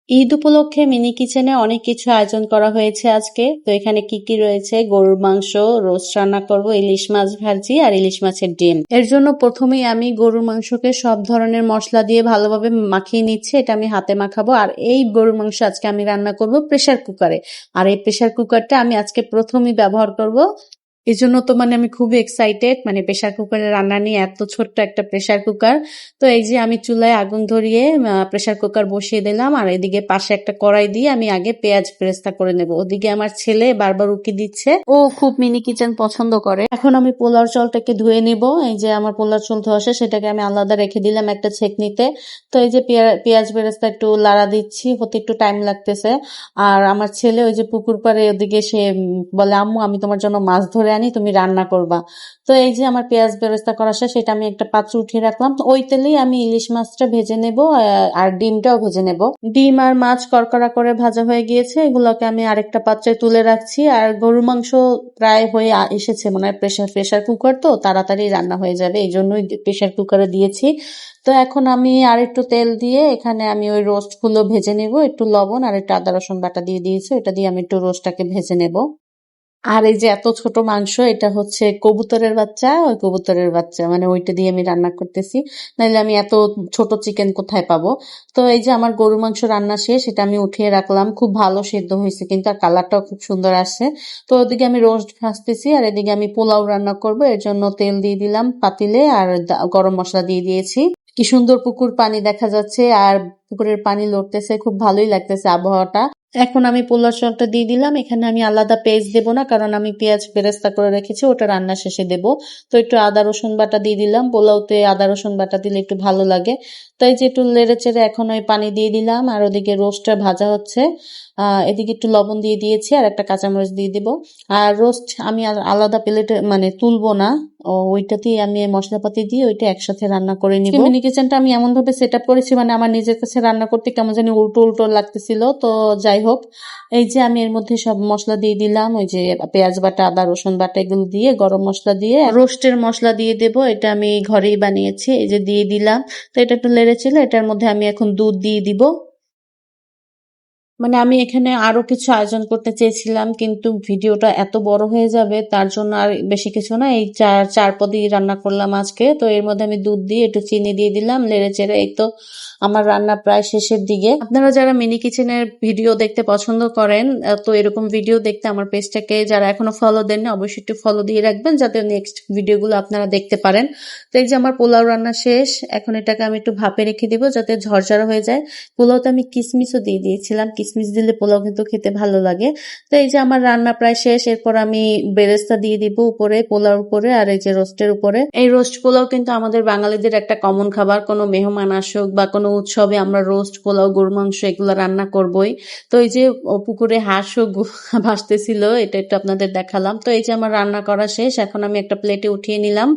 ঈদ উপলক্ষে মিনি কিচেনে অনেক কিছু আয়োজন করা হয়েছে আজকে। তো এখানে কি কি রয়েছে? গরুর মাংস, রোস্ট রান্না করব, ইলিশ মাছ ভাজি আর ইলিশ মাছের ডিম। এর জন্য প্রথমেই আমি গরুর মাংসকে সব ধরনের মশলা দিয়ে ভালোভাবে মাখিয়ে নিচ্ছি। এটা আমি হাতে মাখাবো। আর এই গরুর মাংস আজকে আমি রান্না করব প্রেসার কুকারে। আর এই প্রেসার কুকারটা আমি আজকে প্রথমেই ব্যবহার করব। এজন্য তো আমি খুবই এক্সাইটেড, প্রেসার কুকারে রান্না নিয়ে। এত ছোট্ট একটা প্রেসার কুকার। তো এই যে আমি চুলায় আগুন ধরিয়ে প্রেসার কুকার বসিয়ে দিলাম, আর এদিকে পাশে একটা কড়াই দিয়ে আমি আগে পেঁয়াজ বেরেস্তা করে নেব। ওদিকে আমার ছেলে বারবার উকি দিচ্ছে, ও খুব মিনি কিচেন পছন্দ করে। এখন আমি পোলাও চালটাকে ধুয়ে নিব। এই যে আমার পোলাও চাল ধোয়া শেষ, সেটাকে আমি আলাদা রেখে দিলাম একটা ছেঁকনিতে। তো এই যে পেঁয়াজ বেরেস্তা একটু লাড়া দিচ্ছি, হতে একটু টাইম লাগতেছে। আর আমার ছেলে ওই যে পুকুর পাড়ে ওদিকে সে বলে, আম্মু আমি তোমার জন্য মাছ ধরে আনি, তুমি রান্না করবা। তো এই যে আমার পেঁয়াজ বেরেস্তা করা শেষ, সেটা আমি একটা পাত্র উঠিয়ে রাখলাম। তো ওই তেলেই আমি ইলিশ মাছটা ভেজে নেব, আর ডিমটাও ভেজে নেব। ডিম আর মাছ কড়কড়া করে ভাজা হয়ে গিয়েছে, এগুলোকে আমি আরেকটা পাত্রে তুলে রাখছি। আর গরুর মাংস প্রায় হয়ে এসেছে, মনে হয় প্রেসার কুকার তো তাড়াতাড়ি রান্না হয়ে যাবে, এই জন্যই প্রেসার কুকারে দিয়েছি। তো এখন আমি আর একটু তেল দিয়ে এখানে আমি ওই রোস্ট গুলো ভেজে নেব। একটু লবণ আর একটু আদা রসুন বাটা দিয়ে দিয়েছি, এটা দিয়ে আমি একটু রোস্টটাকে ভেজে নেব। আর এই যে এত ছোট মাংস, এটা হচ্ছে কবুতরের বাচ্চা, ওই কবুতরের বাচ্চা ওইটা দিয়ে আমি রান্না করতেছি। নাহলে আমি এত ছোট চিকেন কোথায় পাবো? তো এই যে আমার গরুর মাংস রান্না শেষ, এটা আমি উঠিয়ে রাখলাম। খুব ভালো সেদ্ধ হয়েছে কিন্তু, আর কালারটাও খুব সুন্দর আসছে। তো ওদিকে আমি রোস্ট ভাজতেছি, আর এদিকে আমি পোলাও রান্না করব। এর জন্য তেল দিয়ে দিলাম পাতিলে, আর গরম মশলা দিয়ে দিয়েছি। কি সুন্দর পুকুর পানি দেখা যাচ্ছে, আর পুকুরের পানি লড়তেছে, খুব ভালোই লাগতেছে আবহাওয়াটা। এখন আমি পোলাও চালটা দিয়ে দিলাম। এখানে আমি আলাদা পেঁয়াজ দেবো না, কারণ আমি পেঁয়াজ বেরেস্তা করে রেখেছি, ওটা রান্না শেষে দেব। তো একটু আদা রসুন বাটা দিয়ে দিলাম, পোলাওতে আদা রসুন বাটা দিলে একটু ভালো লাগে। তাই যে একটু নেড়ে চেড়ে এখন ওই পানি দিয়ে দিলাম, আর ওদিকে রোস্টটা ভাজা হচ্ছে। এদিকে একটু লবণ দিয়ে দিয়েছি, আর একটা কাঁচামরিচ দিয়ে দিব। আর রোস্ট আমি আর আলাদা প্লেটে তুলবো না, ওইটাতেই আমি মশলাপাতি দিয়ে ওইটা একসাথে রান্না করে নিব। মিনি কিচেনটা আমি এমন ভাবে সেট আপ করেছি, আমার নিজের কাছে রান্না করতে কেমন জানি উল্টো উল্টো লাগতেছিল। তো যাই হোক, এই যে আমি এর মধ্যে সব মশলা দিয়ে দিলাম, ওই যে পেঁয়াজ বাটা, আদা রসুন বাটা, এগুলো দিয়ে গরম মশলা দিয়ে রোস্টের মশলা দিয়ে দেব। এটা আমি ঘরেই বানিয়েছি, এই যে দিয়ে দিলাম। তো এটা একটু লেড়েছিল, এটার মধ্যে আমি এখন দুধ দিয়ে দিব। আমি এখানে আরো কিছু আয়োজন করতে চেয়েছিলাম, কিন্তু ভিডিওটা এত বড় হয়ে যাবে, তার জন্য আর বেশি কিছু না, এই চার পদই রান্না করলাম আজকে। তো এর মধ্যে আমি দুধ দিয়ে একটু চিনি দিয়ে দিলাম, নেড়ে চেড়ে এই তো আমার রান্না প্রায় শেষের দিকে। আপনারা যারা মিনি কিচেনের ভিডিও দেখতে পছন্দ করেন, তো এরকম ভিডিও দেখতে আমার পেজটাকে যারা এখনো ফলো দেননি, অবশ্যই একটু ফলো দিয়ে রাখবেন, যাতে নেক্সট ভিডিওগুলো আপনারা দেখতে পারেন। তো এই যে আমার পোলাও রান্না শেষ, এখন এটাকে আমি একটু ভাপে রেখে দিব যাতে ঝরঝরা হয়ে যায়। পোলাওতে আমি কিশমিশও দিয়ে দিয়েছিলাম, কিশমিশ দিলে পোলাও কিন্তু খেতে ভালো লাগে। তো এই যে আমার রান্না প্রায় শেষ, এরপর আমি বেরেস্তা দিয়ে দিব উপরে, পোলাওর উপরে, আর এই যে রোস্টের উপরে। এই রোস্ট পোলাও কিন্তু আমাদের বাঙালিদের একটা কমন খাবার, কোনো মেহমান আসুক বা কোনো উৎসবে আমরা রোস্ট পোলাও, গরুর মাংস এগুলো রান্না করবই। তো এই যে পুকুরে হাঁসও ভাসতেছিল, এটা একটু আপনাদের দেখালাম। তো এই যে আমার রান্না করা শেষ, এখন আমি একটা প্লেটে উঠিয়ে নিলাম।